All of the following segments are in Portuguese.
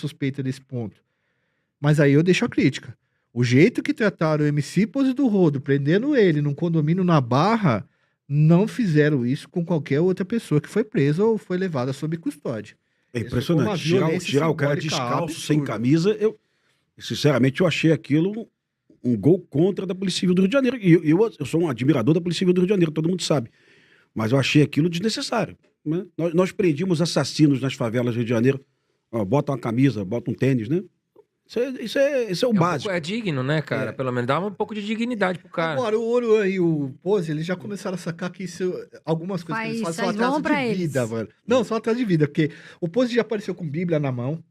suspeita desse ponto. Mas aí eu deixo a crítica. O jeito que trataram o MC Pose do Rodo, prendendo ele num condomínio na Barra, não fizeram isso com qualquer outra pessoa que foi presa ou foi levada sob custódia. É Isso foi uma impressionante. violência Tirar o cara simbólica descalço, sem absurda. camisa, sinceramente, eu achei aquilo um gol contra da Polícia Civil do Rio de Janeiro. E eu sou um admirador da Polícia Civil do Rio de Janeiro, todo mundo sabe. Mas eu achei aquilo desnecessário, né? Nós prendíamos assassinos nas favelas do Rio de Janeiro. Ó, bota uma camisa, bota um tênis, né? Isso é o básico. É digno, né, cara? Pelo menos dá um pouco de dignidade pro cara. Agora, o Oruan e o Pose, eles já começaram a sacar que algumas coisas que eles fazem são atraso de vida, mano. Não, só atraso de vida, porque o Pose já apareceu com Bíblia na mão.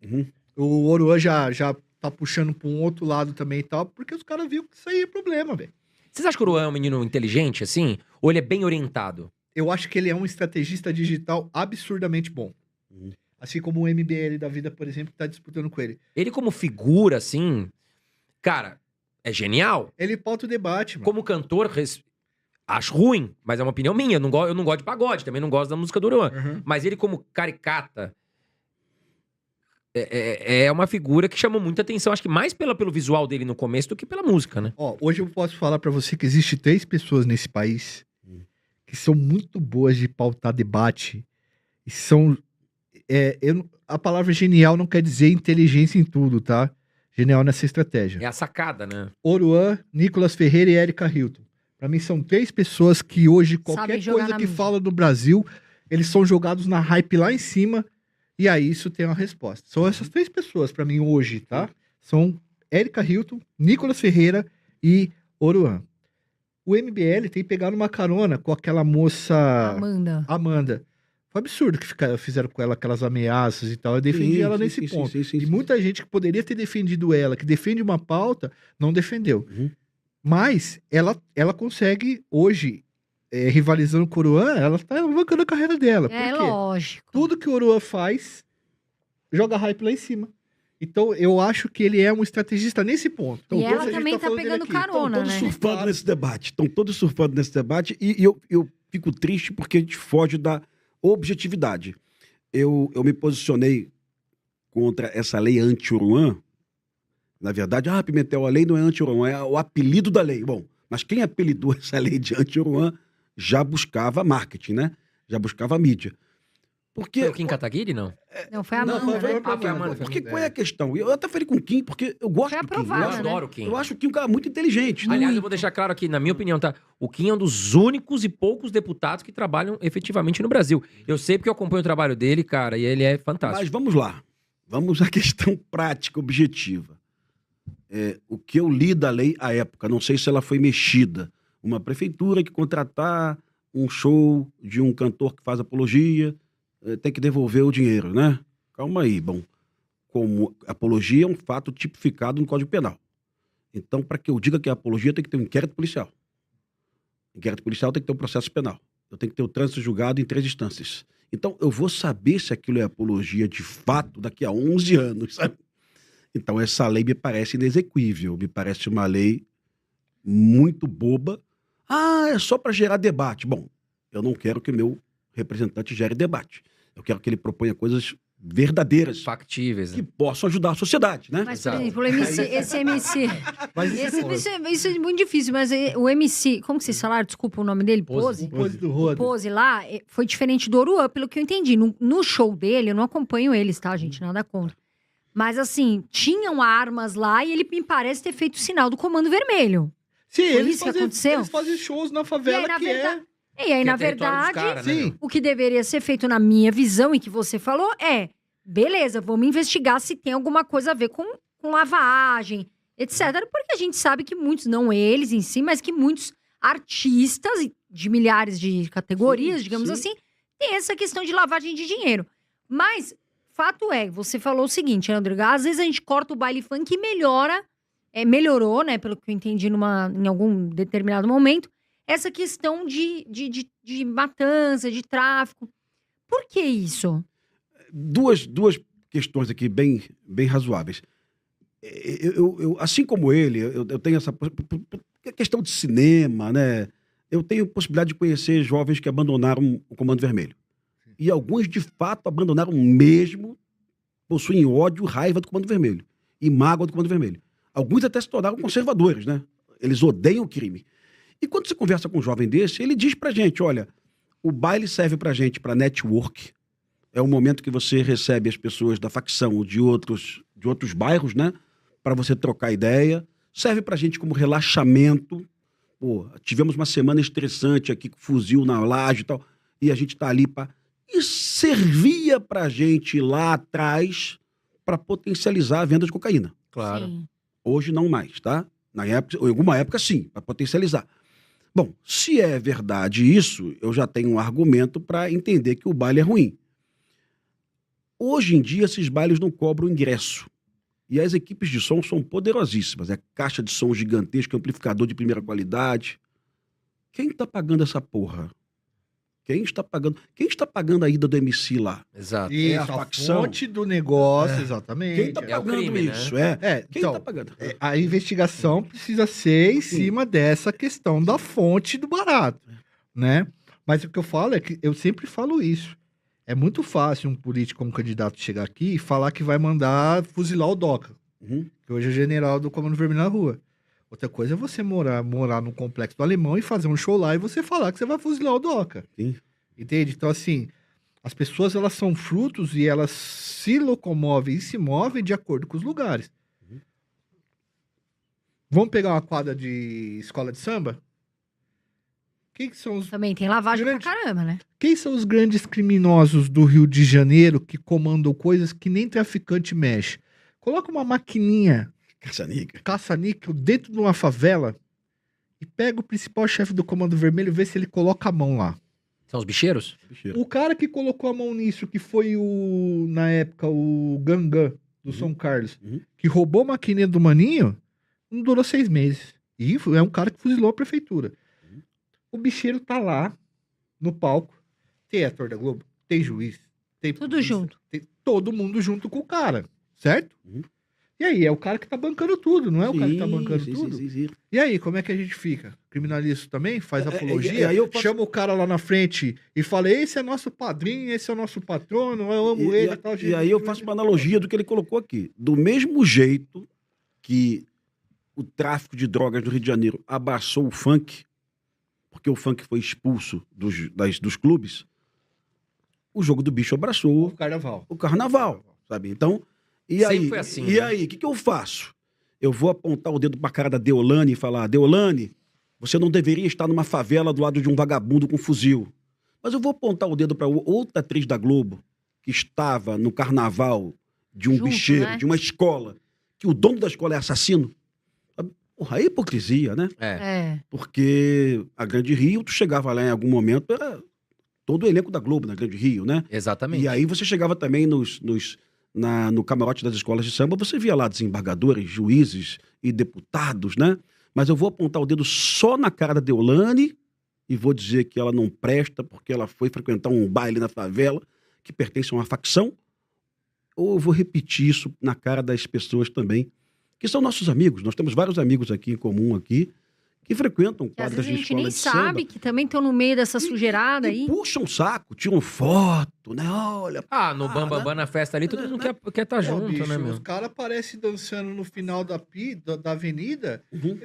O Oruan já tá puxando pra um outro lado também e tal, porque os caras viram que isso aí é problema, velho. Vocês acham que o Oruan é um menino inteligente, assim? Ou ele é bem orientado? Eu acho que ele é um estrategista digital absurdamente bom. Assim como o MBL da vida, por exemplo, que tá disputando com ele. Ele como figura, assim, cara, é genial. Ele pauta o debate, mano. Como cantor, acho ruim, mas é uma opinião minha. Eu não gosto de pagode, também não gosto da música do Oruan. Mas ele como caricata, é uma figura que chamou muita atenção. Acho que mais pelo visual dele no começo do que pela música, né? Ó, hoje eu posso falar pra você que existe 3 pessoas nesse país que são muito boas de pautar debate e são... a palavra genial não quer dizer inteligência em tudo, tá? Genial nessa estratégia. É a sacada, né? Oruan, Nicolas Ferreira e Érica Hilton. Pra mim são 3 pessoas que hoje, Sabem qualquer jogar coisa na que mídia. fala do Brasil, eles são jogados na hype lá em cima e aí isso tem uma resposta. São essas 3 pessoas pra mim hoje, tá? São Érica Hilton, Nicolas Ferreira e Oruan. O MBL tem pegado uma carona com aquela moça... Amanda. Foi absurdo que fizeram com ela aquelas ameaças e tal. Eu defendi ela nesse ponto. E muita gente que poderia ter defendido ela, que defende uma pauta, não defendeu. Mas ela consegue, hoje, rivalizando com o Oruan, ela tá alavancando a carreira dela. É, Por quê? lógico. Tudo que o Oruan faz, joga hype lá em cima. Então, eu acho que ele é um estrategista nesse ponto. Então, E ela também tá pegando carona, né? Surfando nesse debate. Estão todos surfando nesse debate e eu fico triste porque a gente foge da objetividade. Eu me posicionei contra essa lei anti-Oruan. Na verdade, Pimentel, a lei não é anti-Oruan, é o apelido da lei. Bom, mas quem apelidou essa lei de anti-Oruan já buscava marketing, né? Já buscava mídia. Porque... Foi o Kim Kataguiri, não? Não, foi a Amanda, foi né? a Amanda. Porque qual é a questão? Eu até falei com o Kim, porque eu gosto do Kim. aprovada, Eu adoro o Kim. Eu acho o Kim um cara muito inteligente. Aliás, eu vou deixar claro aqui, na minha opinião, tá? O Kim é um dos únicos e poucos deputados que trabalham efetivamente no Brasil. Eu sei porque eu acompanho o trabalho dele, cara, e ele é fantástico. Mas vamos lá. Vamos à questão prática, objetiva. O que eu li da lei à época, não sei se ela foi mexida. Uma prefeitura que contratar um show de um cantor que faz apologia, tem que devolver o dinheiro, né? Calma aí, bom. Como apologia é um fato tipificado no Código Penal. Então, para que eu diga que é apologia, tem que ter um inquérito policial. Inquérito policial tem que ter um processo penal. Eu tenho que ter o trânsito julgado em 3 instâncias. Então, eu vou saber se aquilo é apologia de fato daqui a 11 anos, sabe? Então, essa lei me parece inexequível, me parece uma lei muito boba. É só para gerar debate. Bom, eu não quero que o meu representante gere debate. Eu quero que ele proponha coisas verdadeiras. Factíveis. Que possam ajudar a sociedade, né? Mas, por exemplo, esse MC... Isso é muito difícil, mas o MC... Como que vocês falaram? Desculpa o nome dele. Pose? Pose do Rodo. Pose lá foi diferente do Oruan, pelo que eu entendi. No show dele, eu não acompanho eles, tá, gente? Nada contra. Mas, assim, tinham armas lá e ele me parece ter feito o sinal do Comando Vermelho. Sim, Foi eles isso que aconteceu? Eles fazem shows na favela E aí, na verdade, cara, sim. o que deveria ser feito na minha visão e que você falou beleza, vamos investigar se tem alguma coisa a ver com lavagem, etc. Porque a gente sabe que muitos, não eles em si, mas que muitos artistas de milhares de categorias, digamos assim, tem essa questão de lavagem de dinheiro. Mas, fato é, você falou o seguinte, né, Rodrigo? Às vezes a gente corta o baile funk e melhorou, né, pelo que eu entendi em algum determinado momento, essa questão de matança, de tráfico. Por que isso? Duas questões aqui bem razoáveis. Eu, assim como ele, eu tenho essa questão de cinema, né? Eu tenho possibilidade de conhecer jovens que abandonaram o Comando Vermelho. E alguns, de fato, abandonaram mesmo possuem ódio, raiva do Comando Vermelho e mágoa do Comando Vermelho. Alguns até se tornaram conservadores, né? Eles odeiam o crime. E quando você conversa com um jovem desse, ele diz pra gente, olha, o baile serve pra gente pra network. É o momento que você recebe as pessoas da facção de outros bairros, né? Pra você trocar ideia. Serve pra gente como relaxamento. Pô, tivemos uma semana estressante aqui com fuzil na laje e tal. E a gente tá ali pra... E servia pra gente lá atrás pra potencializar a venda de cocaína. Claro. Sim. Hoje não mais, tá? Na época, em alguma época sim, pra potencializar. Bom, se é verdade isso, eu já tenho um argumento pra entender que o baile é ruim. Hoje em dia, esses bailes não cobram ingresso. E as equipes de som são poderosíssimas. É caixa de som gigantesca, amplificador de primeira qualidade. Quem tá pagando essa porra? Quem está pagando a ida do MC lá? Exato. Isso, a a facção. fonte do negócio, exatamente. Quem tá É o pagando crime, né? isso? Quem então, tá pagando? a investigação precisa ser em cima dessa questão da fonte do barato, né? Mas o que eu falo é que eu sempre falo isso. É muito fácil um político como candidato chegar aqui e falar que vai mandar fuzilar o Doca, Uhum. que hoje é general do Comando Vermelho na rua. Outra coisa é você morar no Complexo do Alemão e fazer um show lá e você falar que você vai fuzilar o Doca. Sim. Entende? Então, assim, as pessoas, elas são frutos e elas se locomovem e se movem de acordo com os lugares. Uhum. Vamos pegar uma quadra de escola de samba? Quem que são os, Também tem lavagem Grande. pra caramba, né? quem são os grandes criminosos do Rio de Janeiro que comandam coisas que nem traficante mexe? Coloca uma maquininha Caça-níquel. caça-níquel dentro de uma favela e pega o principal chefe do Comando Vermelho e vê se ele coloca a mão lá. São os bicheiros? O cara que colocou a mão nisso, que foi na época, o Gangan do Uhum. São Carlos, Uhum. que roubou a maquininha do Maninho, não durou 6 meses. E é um cara que fuzilou a prefeitura. Uhum. O bicheiro tá lá, no palco, tem ator da Globo, tem juiz, tem Tudo polícia, junto. tem todo mundo junto com o cara, certo? Uhum. E aí, é o cara que tá bancando tudo, não é o cara que tá Sim, bancando sim, tudo? sim. E aí, como é que a gente fica? Criminaliza isso também? Faz É, apologia? e aí eu posso- Chama o cara lá na frente e fala, esse é nosso padrinho, esse é o nosso patrono, eu amo ele e tal. E aí eu faço uma analogia do que ele colocou aqui. Do mesmo jeito que o tráfico de drogas no Rio de Janeiro abraçou o funk, porque o funk foi expulso dos clubes, o jogo do bicho abraçou O carnaval. o carnaval, sabe? Então, e Sempre aí, foi assim, e né? aí, o que eu faço? Eu vou apontar o dedo pra cara da Deolane e falar, Deolane, você não deveria estar numa favela do lado de um vagabundo com fuzil. Mas eu vou apontar o dedo pra outra atriz da Globo que estava no carnaval de um Junto, bicheiro, né? de uma escola, que o dono da escola é assassino. Porra, é hipocrisia, né? É. É. Porque a Grande Rio, tu chegava lá em algum momento, era todo o elenco da Globo na Grande Rio, né? Exatamente. E aí você chegava também no camarote das escolas de samba, você via lá desembargadores, juízes e deputados, né? Mas eu vou apontar o dedo só na cara da Deolane e vou dizer que ela não presta porque ela foi frequentar um baile na favela que pertence a uma facção, ou eu vou repetir isso na cara das pessoas também, que são nossos amigos. Nós temos vários amigos aqui em comum aqui, que frequentam Que às quadras vezes a de gente escola nem de samba. sabe que também estão no meio dessa sujeirada E aí. puxam o saco, tiram foto, né? Olha. Ah, no Ah, Bambambam, né? na festa ali, todo mundo quer estar Pô, junto, bicho, né, os meu? caras aparecem dançando no final da avenida, Uhum.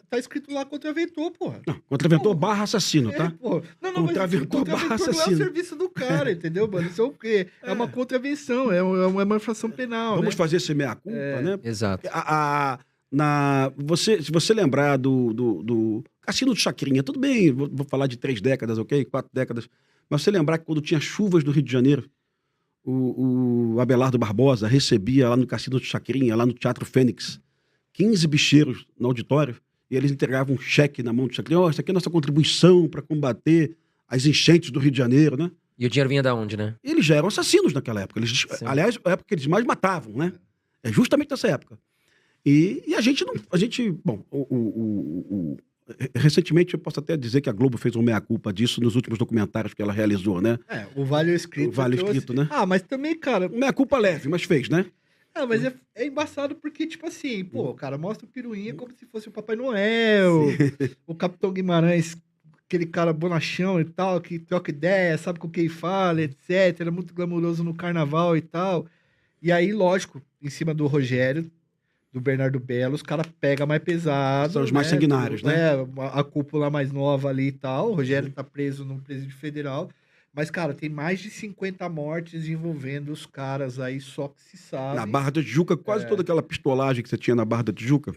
tá escrito lá contraventor, porra. Não, contraventor Pô, barra assassino, tá? Pô. Não, mas Contraventor barra contraventor não é o assassino. serviço do cara, entendeu, mano? Isso é o quê? É uma contravenção, é uma infração penal, Vamos né? fazer esse meia-culpa, né? Exato. Se você lembrar do Cassino de Chacrinha, tudo bem, vou falar de 3 décadas, ok? 4 décadas. Mas você lembrar que quando tinha chuvas no Rio de Janeiro, o Abelardo Barbosa recebia lá no Cassino de Chacrinha, lá no Teatro Fênix, 15 bicheiros no auditório, e eles entregavam um cheque na mão do Chacrinha. Ó, isso aqui é a nossa contribuição para combater as enchentes do Rio de Janeiro, né? E o dinheiro vinha da onde, né? E eles já eram assassinos naquela época. Sim. Aliás, a época que eles mais matavam, né? É justamente nessa época. E a gente não. Bom, recentemente eu posso até dizer que a Globo fez um meia-culpa disso nos últimos documentários que ela realizou, né? O Vale Escrito. O Vale trouxe- Escrito, né? Ah, mas também, cara. Um meia-culpa leve, mas fez, né? Mas é embaçado porque, tipo assim, pô, o cara mostra o Piruinha como se fosse o Papai Noel, o Capitão Guimarães, aquele cara bonachão e tal, que troca ideia, sabe com quem fala, etc. Era muito glamuroso no carnaval e tal. E aí, lógico, em cima do Rogério, do Bernardo Belo, os caras pegam mais pesado. São os mais sanguinários, né? A cúpula mais nova ali e tal. O Rogério tá preso num presídio federal. Mas, cara, tem mais de 50 mortes envolvendo os caras aí, só que se sabe. Na Barra da Tijuca, quase toda aquela pistolagem que você tinha na Barra da Tijuca.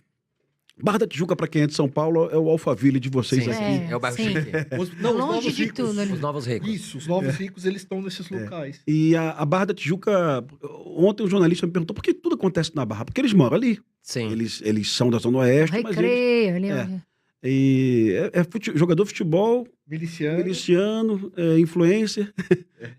Barra da Tijuca, pra quem é de São Paulo, é o Alphaville de vocês Sim, aqui. é o bairro sim. chique. Não, os Longe novos de ricos. tudo ali. Os novos ricos. Isso, os novos ricos, eles estão nesses locais. E a Barra da Tijuca, ontem um jornalista me perguntou por que tudo acontece na Barra? Porque eles moram ali. Sim. Eles são da Zona Oeste, mas eles... Recreio, ali. jogador de futebol, Miliciano. influencer,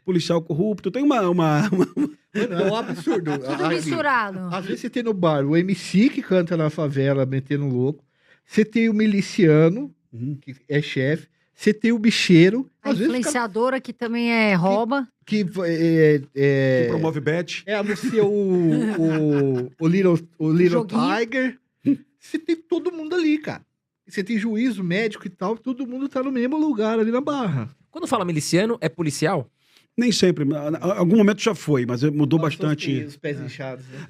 policial corrupto. Tem uma Mano, é um absurdo. Tudo misturado. Às vezes você tem no bar o MC que canta na favela, metendo louco. Você tem o miliciano, que é chefe. Você tem o bicheiro. A Às vezes influenciadora que também rouba. que que promove bet. anuncia o Little Joguinho. Tiger. Você tem todo mundo ali, cara. Você tem juízo, médico e tal. Todo mundo tá no mesmo lugar ali na Barra. Quando fala miliciano, é policial? Nem sempre. Em algum momento já foi, mas mudou bastante. Os pés inchados, né?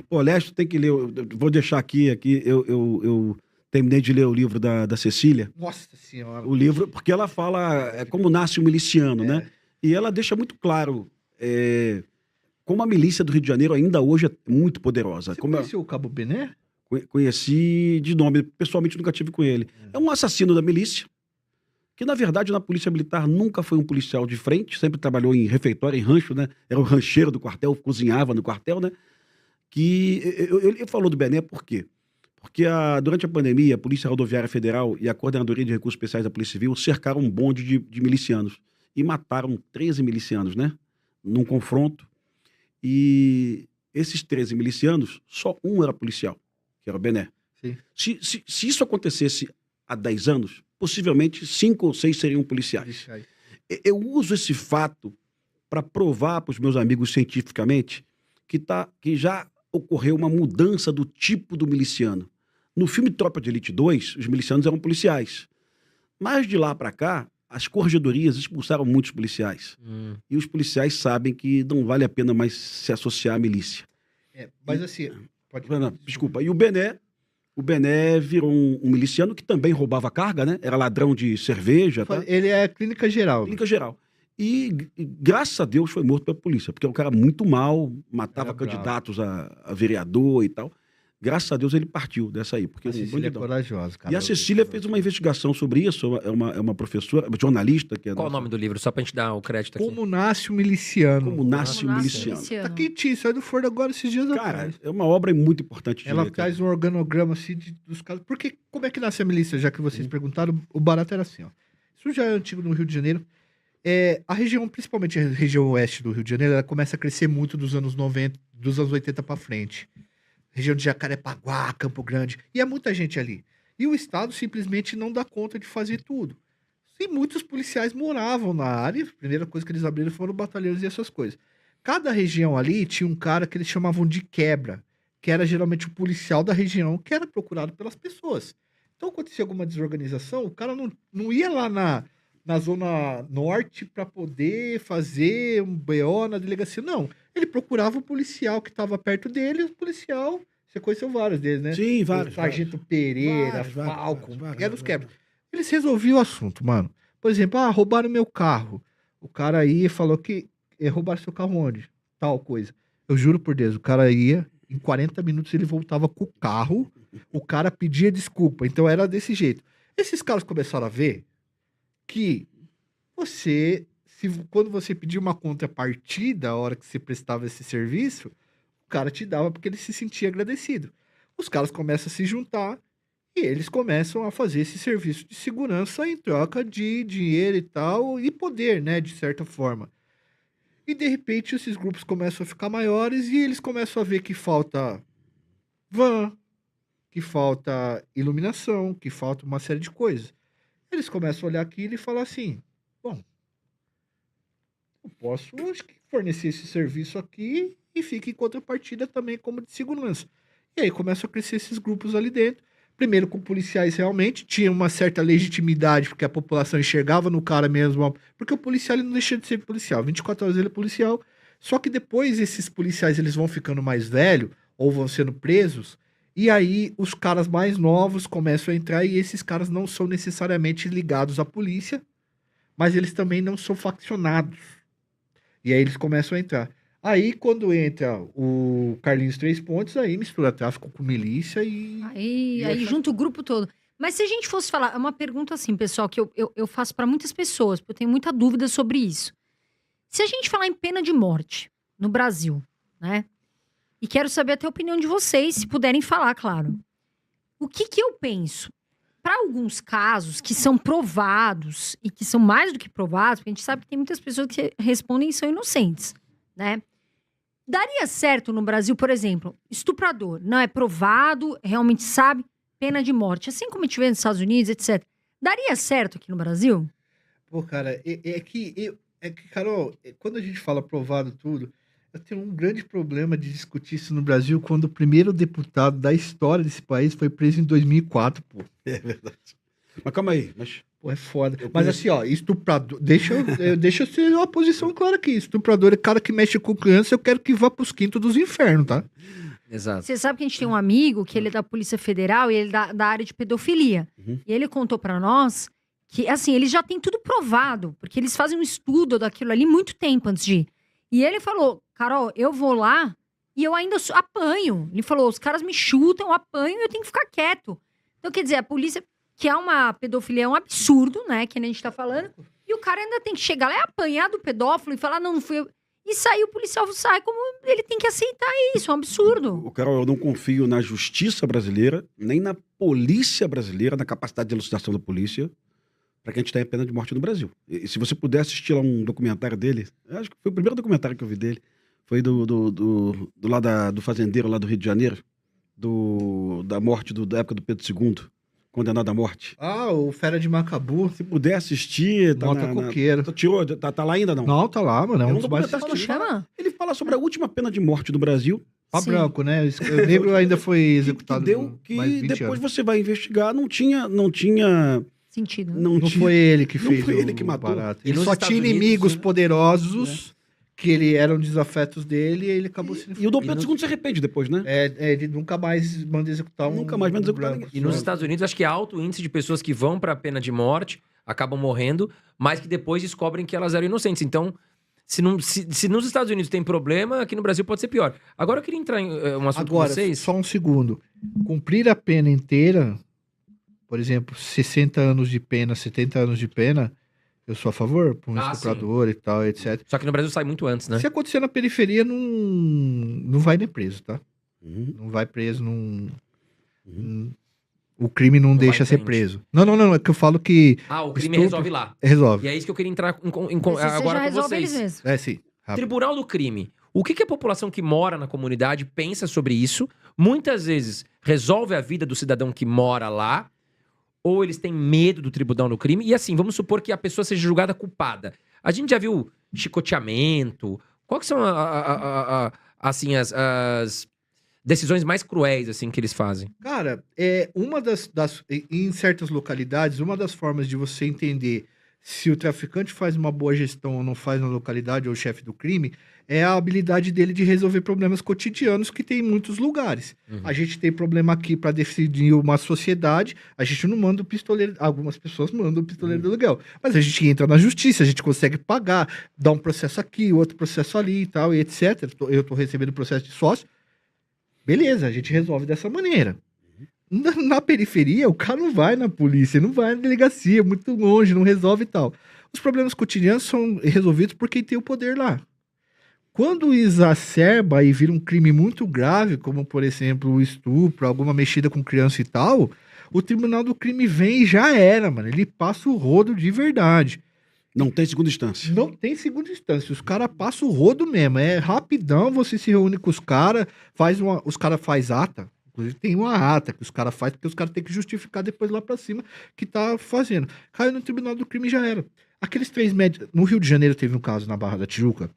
Pô, Leste tem que ler. Vou deixar aqui. Eu terminei de ler o livro da Cecília. Nossa senhora. O livro, porque ela fala como nasce o miliciano, né? E ela deixa muito claro como a milícia do Rio de Janeiro ainda hoje é muito poderosa. Você Como conheceu o Cabo Bené? conheci de nome, pessoalmente nunca tive com ele. É um assassino da milícia, que na verdade na polícia militar nunca foi um policial de frente, sempre trabalhou em refeitório, em rancho, né? Era o rancheiro do quartel, cozinhava no quartel, né? Ele falou do Bené por quê? Porque durante a pandemia, a Polícia Rodoviária Federal e a Coordenadoria de Recursos Especiais da Polícia Civil cercaram um bonde de milicianos e mataram 13 milicianos, né? Num confronto. E esses 13 milicianos, só um era policial, que era o Bené. Sim. Se isso acontecesse há 10 anos, possivelmente 5 ou 6 seriam policiais. Eu uso esse fato para provar para os meus amigos cientificamente que já ocorreu uma mudança do tipo do miliciano. No filme Tropa de Elite 2, os milicianos eram policiais. Mas de lá para cá, as corregedorias expulsaram muitos policiais. E os policiais sabem que não vale a pena mais se associar à milícia. Mas assim... Desculpa. E o Bené virou um miliciano que também roubava carga, né? Era ladrão de cerveja. Tá? Ele é clínica geral. Clínica geral. E graças a Deus foi morto pela polícia, porque é um cara muito mal, matava candidatos a vereador e tal. Graças a Deus ele partiu dessa aí. Porque A Cecília é corajosa, cara. E a Cecília fez uma investigação sobre isso, é uma professora, uma jornalista. Qual o nome do livro? Só pra gente dar o crédito aqui. Como nasce o miliciano. Como nasce o miliciano. Tá quentinho, saiu do forno agora esses dias Cara, atrás. é uma obra muito importante de Ela ler, traz um organograma assim dos casos. Porque como é que nasce a milícia? Já que vocês perguntaram, o barato era assim, ó. Isso já é antigo no Rio de Janeiro. A região, principalmente a região oeste do Rio de Janeiro, ela começa a crescer muito dos anos 90, dos anos 80 para frente. Região de Jacarepaguá, Campo Grande. E é muita gente ali. E o Estado simplesmente não dá conta de fazer tudo. E muitos policiais moravam na área. A primeira coisa que eles abriram foram batalhões e essas coisas. Cada região ali tinha um cara que eles chamavam de quebra, que era geralmente o policial da região, que era procurado pelas pessoas. Então, acontecia alguma desorganização, o cara não ia lá na Zona Norte para poder fazer um BO na delegacia. Não. Ele procurava o policial que estava perto dele, o policial... Você conheceu vários deles, né? Sim, vários. O Sargento Pereira, Vários, Falcon, vários, eram os quebras. Eles resolviam o assunto, mano. Por exemplo, roubaram meu carro. O cara aí falou que roubaram seu carro onde? Tal coisa. Eu juro por Deus, o cara ia, em 40 minutos ele voltava com o carro, o cara pedia desculpa. Então era desse jeito. Esses caras começaram a ver que quando você pedia uma contrapartida, a hora que você prestava esse serviço, o cara te dava porque ele se sentia agradecido. Os caras começam a se juntar e eles começam a fazer esse serviço de segurança em troca de dinheiro e tal, e poder, né, de certa forma. E de repente esses grupos começam a ficar maiores e eles começam a ver que falta van, que falta iluminação, que falta uma série de coisas. Eles começam a olhar aquilo e falar assim, bom, eu posso, acho que, fornecer esse serviço aqui e fica em contrapartida também como de segurança. E aí começam a crescer esses grupos ali dentro. Primeiro com policiais realmente, tinha uma certa legitimidade, porque a população enxergava no cara mesmo, porque o policial ele não deixa de ser policial. 24 horas ele é policial, Só que depois esses policiais eles vão ficando mais velhos ou vão sendo presos, e aí os caras mais novos começam a entrar e esses caras não são necessariamente ligados à polícia, mas eles também não são faccionados. E aí eles começam a entrar. Aí quando entra o Carlinhos Três Pontos, aí mistura tráfico com milícia e... Aí junta o grupo todo. Mas se a gente fosse falar, é uma pergunta assim, pessoal, que eu faço para muitas pessoas, porque eu tenho muita dúvida sobre isso. Se a gente falar em pena de morte no Brasil, né? E quero saber até a opinião de vocês, se puderem falar, claro. O que eu penso? Para alguns casos que são provados, e que são mais do que provados, porque a gente sabe que tem muitas pessoas que respondem e são inocentes, né? Daria certo no Brasil, por exemplo, estuprador, não é provado, realmente sabe, pena de morte, assim como a gente vê nos Estados Unidos, etc. Daria certo aqui no Brasil? Pô, cara, Carol, quando a gente fala provado tudo, eu tenho um grande problema de discutir isso no Brasil quando o primeiro deputado da história desse país foi preso em 2004, pô. É verdade. Mas calma aí, mas... Pô, é foda. Eu Mas conheço- assim, ó, estuprador... Deixa eu ter uma posição clara aqui. Estuprador é cara que mexe com criança, eu quero que vá pros quintos dos infernos, tá? Exato. Você sabe que a gente tem um amigo que ele é da Polícia Federal e ele é da área de pedofilia. Uhum. E ele contou pra nós que, assim, eles já têm tudo provado, porque eles fazem um estudo daquilo ali muito tempo antes de ir. E ele falou, Carol, eu vou lá e eu ainda apanho. Ele falou, os caras me chutam, eu apanho e eu tenho que ficar quieto. Então, quer dizer, a polícia, que é uma pedofilia, é um absurdo, né, que a gente tá falando, e o cara ainda tem que chegar lá e apanhar do pedófilo e falar, não fui eu. E sair, o policial sai como ele tem que aceitar isso, é um absurdo. O Carol, eu não confio na justiça brasileira, nem na polícia brasileira, na capacidade de elucidação da polícia, para que a gente tenha pena de morte no Brasil. E se você puder assistir lá um documentário dele, eu acho que foi o primeiro documentário que eu vi dele, foi do fazendeiro lá do Rio de Janeiro, da morte da época do Pedro II, condenado à morte. Ah, o Fera de Macabu. Se puder assistir, Mota Coqueiro. Tirou, tá lá ainda não? Não, tá lá, mano. É Eu um não dos vou mais... botar Como assistir. chama? Ele fala sobre a última pena de morte do Brasil, Pá Sim. branco, né? O negro ainda foi executado. que mais 20 depois anos. você vai investigar, não tinha Sentido. não Não tinha- foi ele que não fez foi o ele que matou. barato. E Ele nos só Estados tinha Unidos, inimigos né? poderosos que ele eram desafetos dele e ele acabou sendo... E o Dom Pedro II se arrepende depois, né? Ele nunca mais manda executar um... Nunca mais manda executar branco. E nos Só- Estados Unidos, acho que há alto índice de pessoas que vão pra pena de morte, acabam morrendo, mas que depois descobrem que elas eram inocentes. Então, se nos Estados Unidos tem problema, aqui no Brasil pode ser pior. Agora eu queria entrar em um assunto Agora, com vocês. só um segundo. Cumprir a pena inteira, por exemplo, 60 anos de pena, 70 anos de pena, eu sou a favor, por um Ah, estuprador e tal, etc. Só que no Brasil sai muito antes, né? Se acontecer na periferia, não vai nem preso, tá? Uhum. Não vai preso, não... Uhum. O crime não vai deixa em ser frente. preso. Não, é que eu falo que Ah, o crime estupro- resolve lá. resolve. E é isso que eu queria entrar Você agora já com resolve eles vocês. mesmos. É, sim. Rápido. Tribunal do Crime. O que a população que mora na comunidade pensa sobre isso? Muitas vezes resolve a vida do cidadão que mora lá, ou eles têm medo do Tribunal do Crime. E assim, vamos supor que a pessoa seja julgada culpada. A gente já viu chicoteamento. Quais são assim, as decisões mais cruéis assim que eles fazem? Cara, uma em certas localidades, uma das formas de você entender se o traficante faz uma boa gestão ou não faz na localidade, ou o chefe do crime, é a habilidade dele de resolver problemas cotidianos que tem em muitos lugares. Uhum. A gente tem problema aqui para decidir uma sociedade, a gente não manda o pistoleiro, algumas pessoas mandam o pistoleiro do aluguel, mas a gente entra na justiça, a gente consegue pagar, dá um processo aqui, outro processo ali e tal, e etc. Eu tô recebendo processo de sócio, beleza, a gente resolve dessa maneira. Na periferia, o cara não vai na polícia, não vai na delegacia, muito longe, não resolve e tal. Os problemas cotidianos são resolvidos por quem tem o poder lá. Quando exacerba e vira um crime muito grave, como, por exemplo, o estupro, alguma mexida com criança e tal, o Tribunal do Crime vem e já era, mano. Ele passa o rodo de verdade. Não tem segunda instância. Não tem segunda instância. Os caras passam o rodo mesmo. É rapidão, você se reúne com os caras, os caras fazem ata. Inclusive tem uma ata que os caras fazem, porque os caras têm que justificar depois lá pra cima que tá fazendo. Caiu no Tribunal do Crime e já era. Aqueles 3 médicos... No Rio de Janeiro teve um caso na Barra da Tijuca,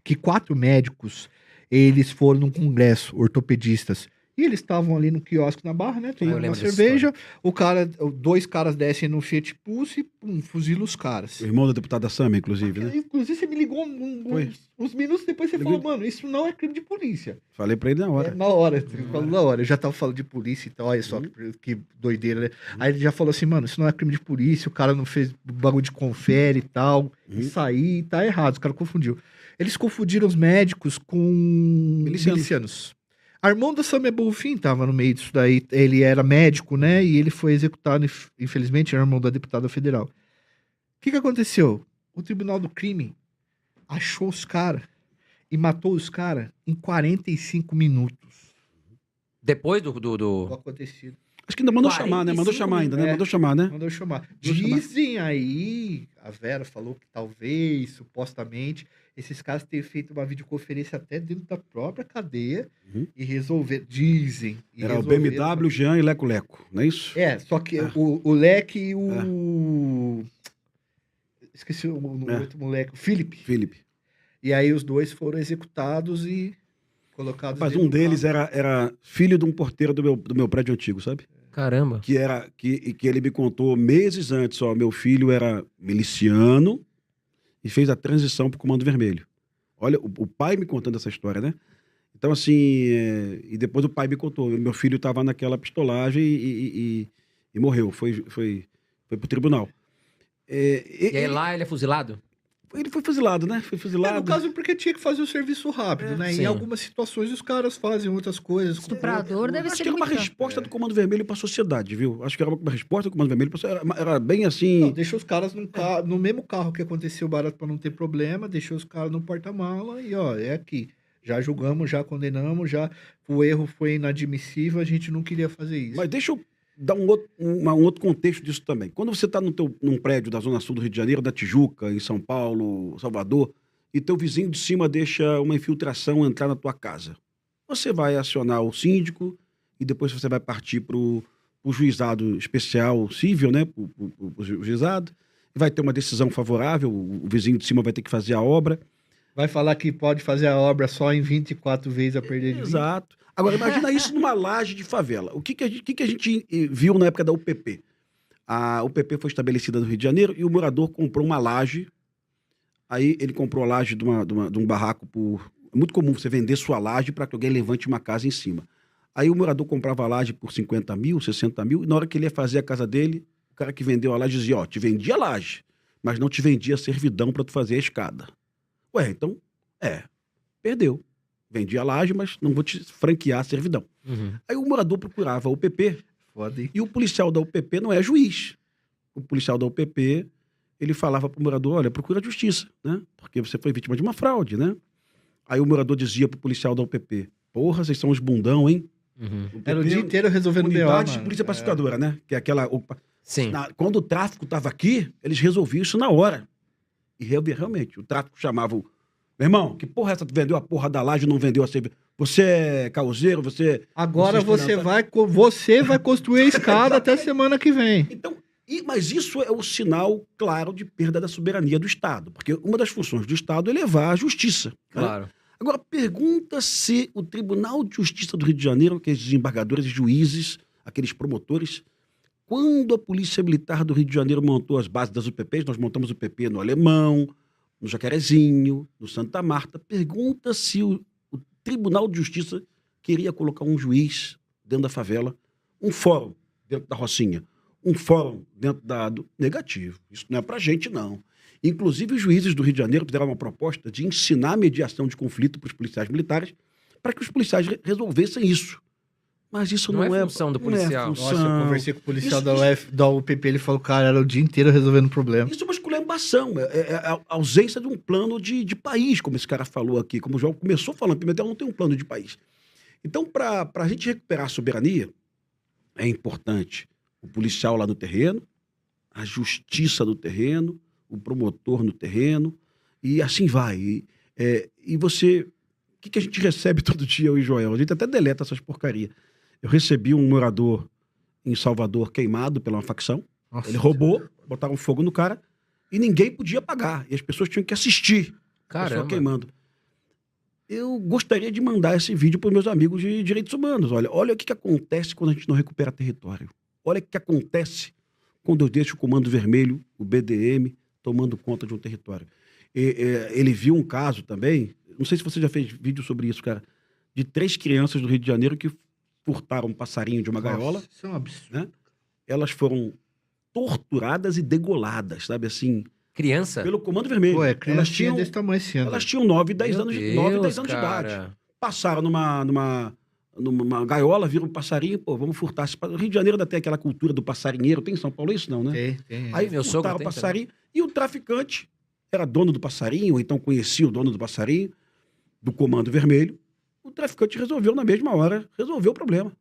que 4 médicos, eles foram num congresso, ortopedistas, E eles estavam ali no quiosque na Barra, né? Tomando uma lembro dessa cerveja. Dois caras descem no Fiat Pulse e fuzila os caras. O irmão da deputada Sama, inclusive, né? Inclusive, você me ligou Foi. uns minutos depois, você Liguei. falou, mano, isso não é crime de polícia. Falei pra ele na É, hora. na hora, você falou na hora. Eu já tava falando de polícia e tal, olha só que doideira, né? Aí ele já falou assim, mano, isso não é crime de polícia, o cara não fez bagulho de confere e tal, isso aí tá errado, os caras confundiu. Eles confundiram os médicos com milicianos. Armando Samia Bonfim tava no meio disso daí, ele era médico, né, e ele foi executado, infelizmente, era irmão da deputada federal. O que aconteceu? O Tribunal do Crime achou os caras e matou os caras em 45 minutos. Depois do... O acontecido. Acho que ainda mandou chamar, né? Mandou 45 chamar ainda, né? é. Mandou chamar, né? Mandou chamar. Mandou chamar. Dizem aí, a Vera falou que talvez, supostamente, esses caras tenham feito uma videoconferência até dentro da própria cadeia e resolver. Dizem. E Era o resolveram- BMW, o Jean e Leco Leco, não é isso? É, só que o Leque e o. Esqueci o outro moleque, o Felipe. Felipe. E aí os dois foram executados e colocados. Mas dentro um do deles carro. era filho de um porteiro do meu prédio antigo, sabe? Caramba. Que ele me contou meses antes, ó, meu filho era miliciano e fez a transição pro Comando Vermelho. Olha, o pai me contando essa história, né? Então, assim, e depois o pai me contou, meu filho estava naquela pistolagem e morreu, foi pro tribunal. E aí lá ele é fuzilado? Ele foi fuzilado, né? Foi fuzilado. No caso, porque tinha que fazer o serviço rápido, né? sim. Em algumas situações os caras fazem outras coisas. Estuprador deve Acho ser que era uma limitado. resposta do Comando Vermelho para a sociedade, viu? Acho que era uma resposta do Comando Vermelho pra era bem assim. Não, deixa os caras no mesmo carro que aconteceu barato pra não ter problema, deixou os caras no porta-mala e ó, é aqui. Já julgamos, já condenamos, já o erro foi inadmissível, a gente não queria fazer isso. Mas deixa eu dar um outro contexto disso também. Quando você está num prédio da Zona Sul do Rio de Janeiro, da Tijuca, em São Paulo, Salvador, e teu vizinho de cima deixa uma infiltração entrar na tua casa, você vai acionar o síndico e depois você vai partir para o juizado especial civil, né? O juizado, e vai ter uma decisão favorável, o vizinho de cima vai ter que fazer a obra. Vai falar que pode fazer a obra só em 24 vezes a perder de 20. Exato. Agora, imagina isso numa laje de favela. O que a gente viu na época da UPP? A UPP foi estabelecida no Rio de Janeiro e o morador comprou uma laje. Aí ele comprou a laje de um barraco por... É muito comum você vender sua laje para que alguém levante uma casa em cima. Aí o morador comprava a laje por 50 mil, 60 mil, e na hora que ele ia fazer a casa dele, o cara que vendeu a laje dizia, ó, te vendi a laje, mas não te vendi a servidão para tu fazer a escada. Ué, então, perdeu. Vendi a laje, mas não vou te franquear a servidão. Aí o morador procurava a UPP, Foda, hein? e o policial da UPP não é juiz. O policial da UPP, ele falava pro morador, olha, procura a justiça, né? Porque você foi vítima de uma fraude, né? Aí o morador dizia pro policial da UPP, porra, vocês são uns bundão, hein? UPP, Era o dia inteiro resolvendo BO, Unidade de mano. Polícia Pacificadora, né? Que é aquela... Sim. Quando o tráfico estava aqui, eles resolviam isso na hora. E realmente, o tráfico chamava o... Meu irmão, que porra é essa? Tu vendeu a porra da laje e não vendeu a cerveja? Você é causeiro, você... Agora você você vai construir a escada até semana que vem. Então, mas isso é o sinal claro de perda da soberania do Estado. Porque uma das funções do Estado é levar a justiça. Né? Claro. Agora, pergunta se o Tribunal de Justiça do Rio de Janeiro, aqueles desembargadores e juízes, aqueles promotores, quando a Polícia Militar do Rio de Janeiro montou as bases das UPPs, nós montamos o UPP no Alemão, no Jacarezinho, no Santa Marta, pergunta se o Tribunal de Justiça queria colocar um juiz dentro da favela, um fórum dentro da Rocinha, um fórum dentro do... Negativo. Isso não é pra gente, não. Inclusive, os juízes do Rio de Janeiro fizeram uma proposta de ensinar a mediação de conflito para os policiais militares para que os policiais resolvessem isso. Mas isso não é função do não é policial. função. Nossa, eu conversei com o policial Isso- da UPP, ele falou, cara, era o dia inteiro resolvendo problema. Isso é uma esculhambação, é a ausência de um plano de país, como esse cara falou aqui, como o João começou falando, Pimentel não tem um plano de país. Então, para a gente recuperar a soberania, é importante o policial lá no terreno, a justiça no terreno, o promotor no terreno, e assim vai. E você... O que a gente recebe todo dia, eu e Joel? A gente até deleta essas porcarias. Eu recebi um morador em Salvador queimado pela uma facção. Nossa, Ele roubou, botaram fogo no cara e ninguém podia pagar. E as pessoas tinham que assistir a pessoa Caramba. queimando. Eu gostaria de mandar esse vídeo para os meus amigos de direitos humanos. Olha o que acontece quando a gente não recupera território. Olha o que acontece quando eu deixo o Comando Vermelho, o BDM, tomando conta de um território. Ele viu um caso também, não sei se você já fez vídeo sobre isso, cara, de 3 crianças do Rio de Janeiro que furtaram um passarinho de uma gaiola. Isso é um absurdo. Né? Elas foram torturadas e degoladas, sabe assim, Criança? pelo Comando Vermelho. Pô, elas criancinha tinham, desse tamanho esse ano. elas tinham 9 e 10 Meu anos, Deus, 9 e 10 anos de cara. idade. Passaram numa gaiola, viram um passarinho, pô, vamos furtar. O Rio de Janeiro ainda tem aquela cultura do passarinheiro, tem em São Paulo isso não, né? Tem. Aí Meu sogro furtaram o tem passarinho e o traficante era dono do passarinho, ou então conhecia o dono do passarinho, do Comando Vermelho. O traficante resolveu na mesma hora, resolveu o problema.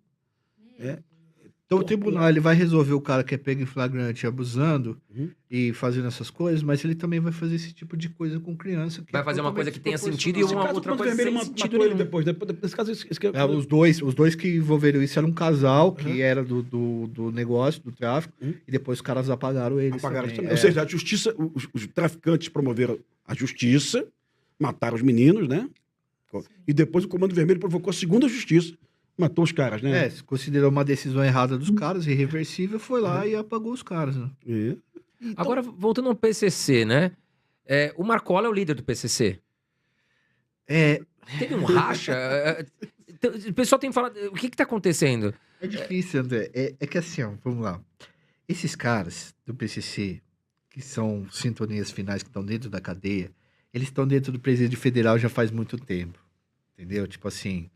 Então o tribunal ele vai resolver o cara que é pego em flagrante abusando Uhum. e fazendo essas coisas, mas ele também vai fazer esse tipo de coisa com criança. Que Vai é fazer uma coisa totalmente que tenha sentido e desproporcional. uma Caso outra o coisa Comando sem Vermelho sentido matou ele nenhum. depois. Nesse caso, isso que Os dois que envolveram isso eram um casal que Uhum. era do negócio, do tráfico, Uhum. e depois os caras apagaram eles. apagaram isso também. também. Ou seja, a justiça, os traficantes promoveram a justiça, mataram os meninos, né? E depois o Comando Vermelho provocou a segunda justiça, matou os caras, né? Se considerou uma decisão errada dos caras, irreversível, foi lá e apagou os caras. Né? É. Agora, voltando ao PCC, né? O Marcola é o líder do PCC. Teve um racha? Então, o pessoal tem falado... O que tá acontecendo? É difícil, André. É que assim, ó, vamos lá. Esses caras do PCC, que são sintonias finais que estão dentro da cadeia, eles estão dentro do Presídio Federal já faz muito tempo. Entendeu? Tipo assim,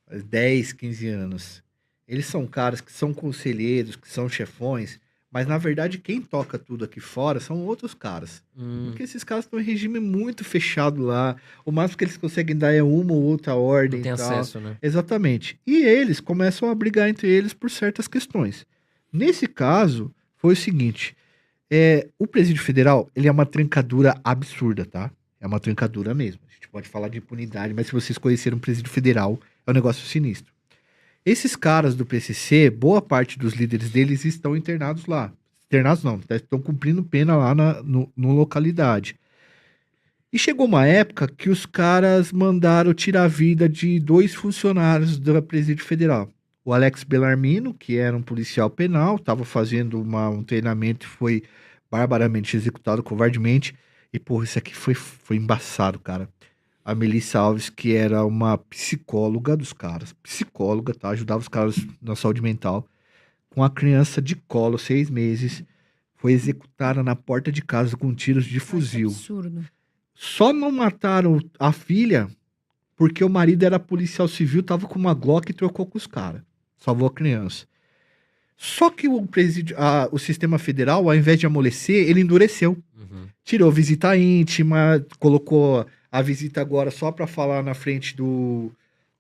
10, 15 anos. Eles são caras que são conselheiros, que são chefões, mas na verdade quem toca tudo aqui fora são outros caras. Porque esses caras estão em regime muito fechado lá. O máximo que eles conseguem dar é uma ou outra ordem. Não tem e tal. acesso, né? Exatamente. E eles começam a brigar entre eles por certas questões. Nesse caso, foi o seguinte: o Presídio Federal, ele é uma trancadura absurda, tá? É uma trancadura mesmo. A gente pode falar de impunidade, mas se vocês conheceram o Presídio Federal, é um negócio sinistro. Esses caras do PCC, boa parte dos líderes deles estão internados lá. Internados não, estão cumprindo pena lá no localidade. E chegou uma época que os caras mandaram tirar a vida de 2 funcionários do Presídio Federal. O Alex Bellarmino, que era um policial penal, estava fazendo um treinamento e foi barbaramente executado, covardemente. E, porra, isso aqui foi embaçado, cara. A Melissa Alves, que era uma psicóloga dos caras. Psicóloga, tá? Ajudava os caras na saúde mental. Com a criança de colo, 6 meses. Foi executada na porta de casa com tiros de fuzil. Absurdo. Só não mataram a filha porque o marido era policial civil, tava com uma Glock e trocou com os caras. Salvou a criança. Só que o sistema federal, ao invés de amolecer, ele endureceu. Uhum. Tirou visita íntima, colocou a visita agora só pra falar na frente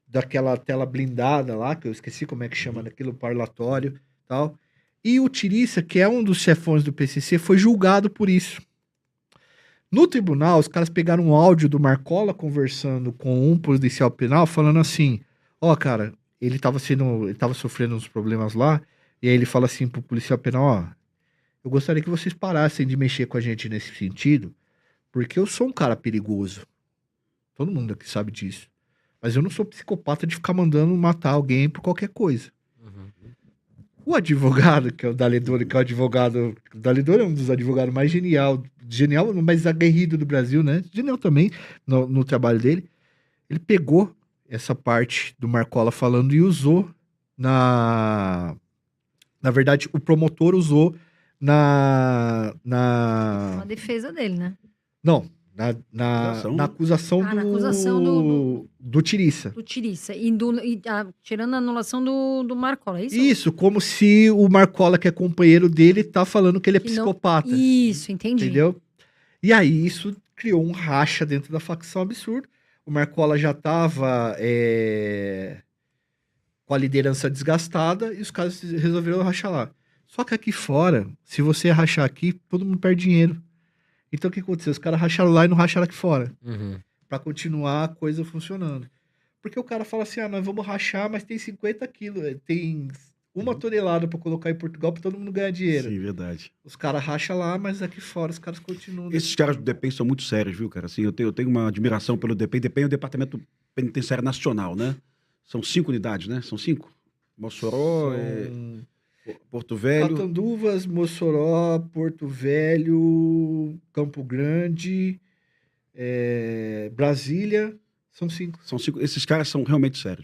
daquela tela blindada lá, que eu esqueci como é que chama daquilo, parlatório e tal. E o Tiriça, que é um dos chefões do PCC, foi julgado por isso. No tribunal, os caras pegaram um áudio do Marcola conversando com um policial penal, falando assim, cara, ele tava sofrendo uns problemas lá, e aí ele fala assim pro policial penal, eu gostaria que vocês parassem de mexer com a gente nesse sentido, porque eu sou um cara perigoso. Todo mundo aqui sabe disso. Mas eu não sou psicopata de ficar mandando matar alguém por qualquer coisa. Uhum. O advogado, que é o Daledor, que é o advogado... O Daledor é um dos advogados mais genial, mais aguerrido do Brasil, né? Genial também no trabalho dele. Ele pegou essa parte do Marcola falando e usou na verdade, o promotor usou na Uma defesa dele, né? Não, na acusação na acusação do Tiriça. Do Tiriça. Tirando a anulação do Marcola, é isso? Isso, como se o Marcola, que é companheiro dele, tá falando que ele é psicopata. Isso, entendi. Entendeu? E aí isso criou um racha dentro da facção absurdo. O Marcola já tava com a liderança desgastada e os caras resolveram rachar lá. Só que aqui fora, se você rachar aqui, todo mundo perde dinheiro. Então o que aconteceu? Os caras racharam lá e não racharam aqui fora. Uhum. Pra continuar a coisa funcionando. Porque o cara fala assim, nós vamos rachar, mas tem 50 quilos, tem uma tonelada pra colocar em Portugal pra todo mundo ganhar dinheiro. Sim, verdade. Os caras racham lá, mas aqui fora os caras continuam. Esses caras do DEPEN são muito sérios, viu, cara? Assim, eu tenho uma admiração pelo DEPEN. DEPEN é o Departamento Penitenciário Nacional, né? São 5 unidades, né? São 5? Mossoró, Porto Velho. Catanduvas, Mossoró, Porto Velho, Campo Grande, Brasília. São 5. São 5. Esses caras são realmente sérios.